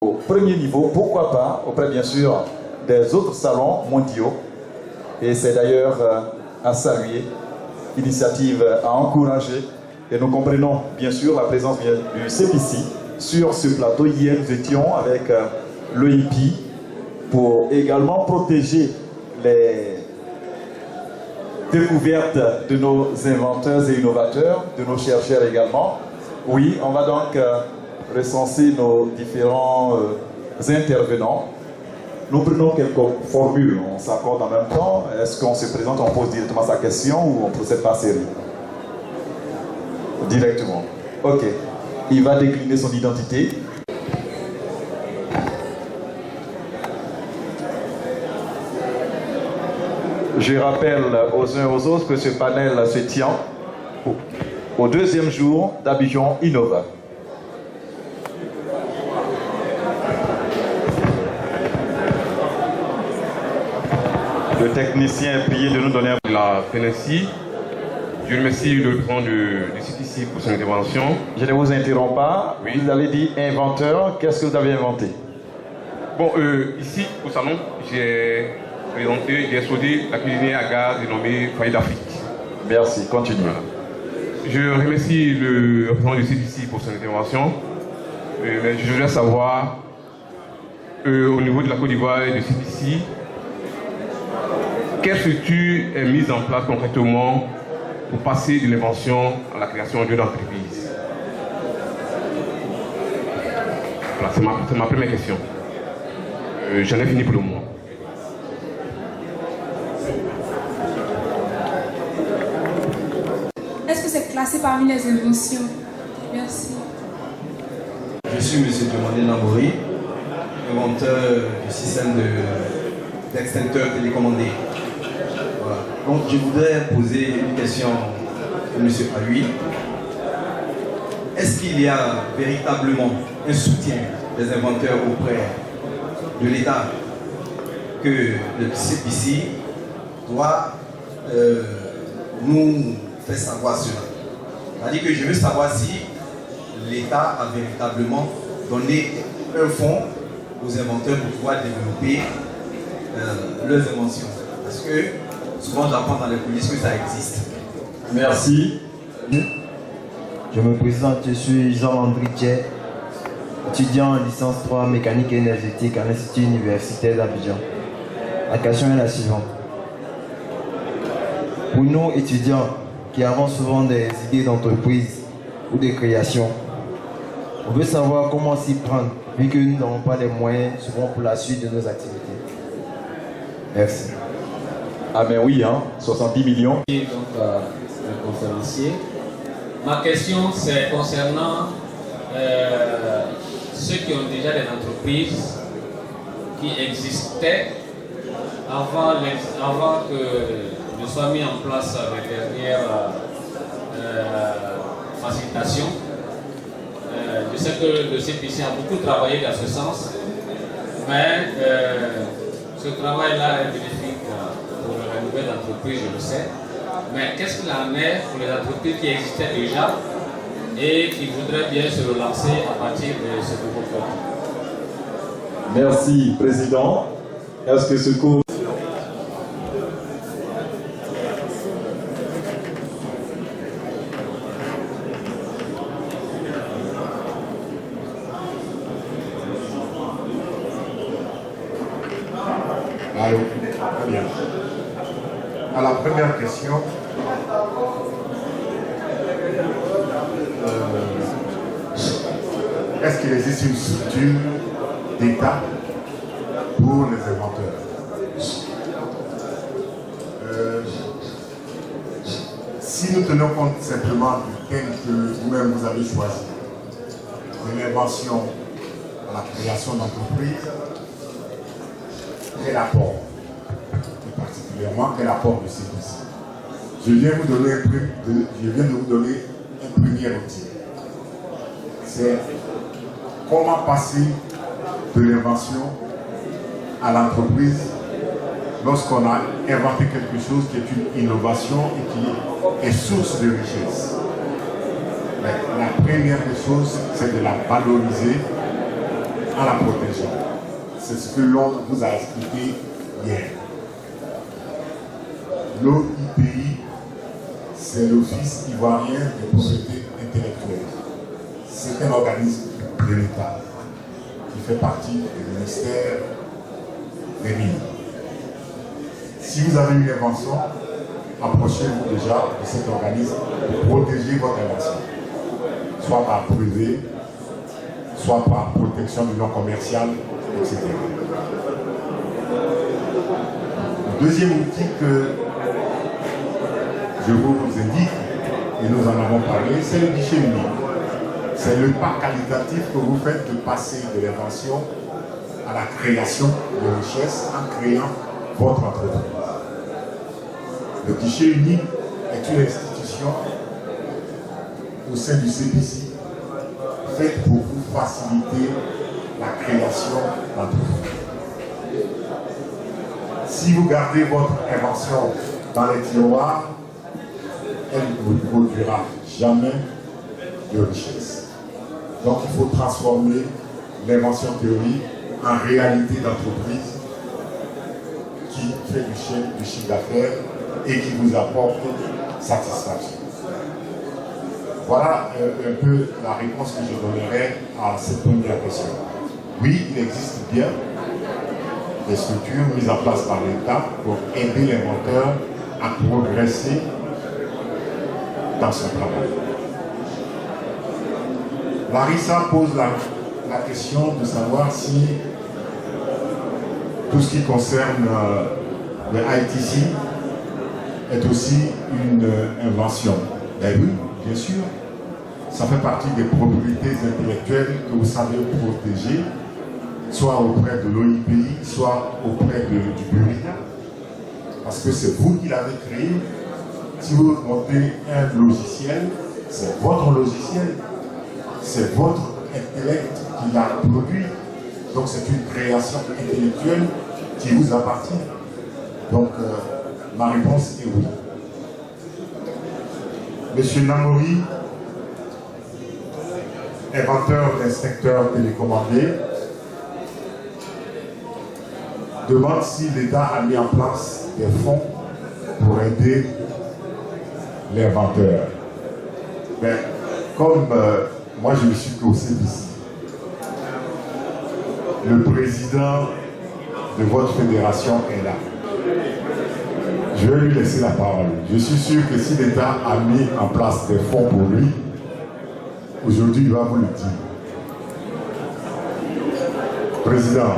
Au premier niveau, pourquoi pas, auprès bien sûr des autres salons mondiaux. Et c'est d'ailleurs à saluer, initiative à encourager. Et nous comprenons bien sûr la présence du CPC sur ce plateau. Hier, nous étions avec l'OIPI pour également protéger les découvertes de nos inventeurs et innovateurs, de nos chercheurs également. Oui, on va donc recenser nos différents intervenants. Nous prenons quelques formules, on s'accorde en même temps. Est-ce qu'on se présente, on pose directement sa question ou on procède par série? Directement. Ok. Il va décliner son identité. Je rappelle aux uns et aux autres que ce panel se tient au deuxième jour d'Abidjan Innova. Le technicien est prié de nous donner la PNSI. Je remercie le président du CTC pour son intervention. Je ne vous interromps pas. Oui. Vous avez dit inventeur. Qu'est-ce que vous avez inventé? Bon, ici, au salon, j'ai soudé la cuisinière à gaz dénommée Foyer d'Afrique. Merci, continue. Voilà. Je remercie le président du CTC pour son intervention. Mais je voudrais savoir, au niveau de la Côte d'Ivoire et du CTC, quelle structure est mise en place concrètement pour passer de l'invention à la création d'une entreprise? Voilà, c'est ma première question. J'en ai fini pour le moment. Est-ce que c'est classé parmi les inventions? Merci. Je suis M. Demandé Nambouri, inventeur du système d'extincteur télécommandé. Voilà. Donc je voudrais poser une question à M. Aoui. Est-ce qu'il y a véritablement un soutien des inventeurs auprès de l'État que le CPC doit nous faire savoir cela? C'est-à-dire que je veux savoir si l'État a véritablement donné un fonds aux inventeurs pour pouvoir développer leurs inventions. Parce que souvent j'apprends dans les coulisses que ça existe. Merci. Je me présente, je suis Jean-André Tché, étudiant en licence 3 mécanique et énergétique à l'Institut universitaire d'Abidjan. La question est la suivante. Pour nous étudiants qui avons souvent des idées d'entreprise ou de création, on veut savoir comment s'y prendre, vu que nous n'avons pas les moyens souvent pour la suite de nos activités. Merci. Ah mais oui, hein, 70 millions. Donc, le conférencier. Ma question, c'est concernant ceux qui ont déjà des entreprises qui existaient avant que ne soit mis en place les dernières facilitations. Je sais que le CPC a beaucoup travaillé dans ce sens, mais ce travail-là est bénéfique pour les nouvelles entreprises, je le sais. Mais qu'est-ce qu'il en est pour les entreprises qui existaient déjà et qui voudraient bien se relancer à partir de ce nouveau produit? Merci, Président. Est-ce que ce cours... Allô? Bien. À la première question, est-ce qu'il existe une structure d'État pour les inventeurs? Si nous tenons compte simplement du thème que vous-même vous avez choisi, de l'invention à la création d'entreprises, quel apport, et particulièrement quel apport de CPC? Je viens de vous donner un premier outil. C'est comment passer de l'invention à l'entreprise lorsqu'on a inventé quelque chose qui est une innovation et qui est source de richesse. La première des choses, c'est de la valoriser en la protégeant. C'est ce que l'on vous a expliqué hier. L'OIPI, c'est l'Office ivoirien de propriété intellectuelle. C'est un organisme de l'État qui fait partie du ministère des Mines. Si vous avez une invention, approchez-vous déjà de cet organisme pour protéger votre invention, soit par privé, soit par protection du nom commercial, etc. Le deuxième outil que je vous indique, et nous en avons parlé, c'est le guichet unique. C'est le pas qualitatif que vous faites de passer de l'invention à la création de richesse en créant votre entreprise. Le guichet unique est une institution au sein du CPC faite pour vous faciliter la création d'entreprises. Si vous gardez votre invention dans les tiroirs, elle ne vous produira jamais de richesse. Donc il faut transformer l'invention théorique en réalité d'entreprise qui fait du chiffre d'affaires et qui vous apporte satisfaction. Voilà un peu la réponse que je donnerai à cette première question. Oui, il existe bien des structures mises en place par l'État pour aider l'inventeur à progresser dans son travail. Larissa pose la question de savoir si tout ce qui concerne le ITC est aussi une invention. Ben oui, bien sûr. Ça fait partie des propriétés intellectuelles que vous savez protéger, soit auprès de l'OIPI, soit auprès du Burkina. Parce que c'est vous qui l'avez créé. Si vous montez un logiciel, c'est votre logiciel. C'est votre intellect qui l'a produit. Donc c'est une création intellectuelle qui vous appartient. Donc ma réponse est oui. Monsieur Namori, inventeur d'instincteurs télécommandés, demande si l'État a mis en place des fonds pour aider l'inventeur. Mais comme moi je me suis causé d'ici, le président de votre fédération est là. Je vais lui laisser la parole. Je suis sûr que si l'État a mis en place des fonds pour lui, aujourd'hui il va vous le dire. Président.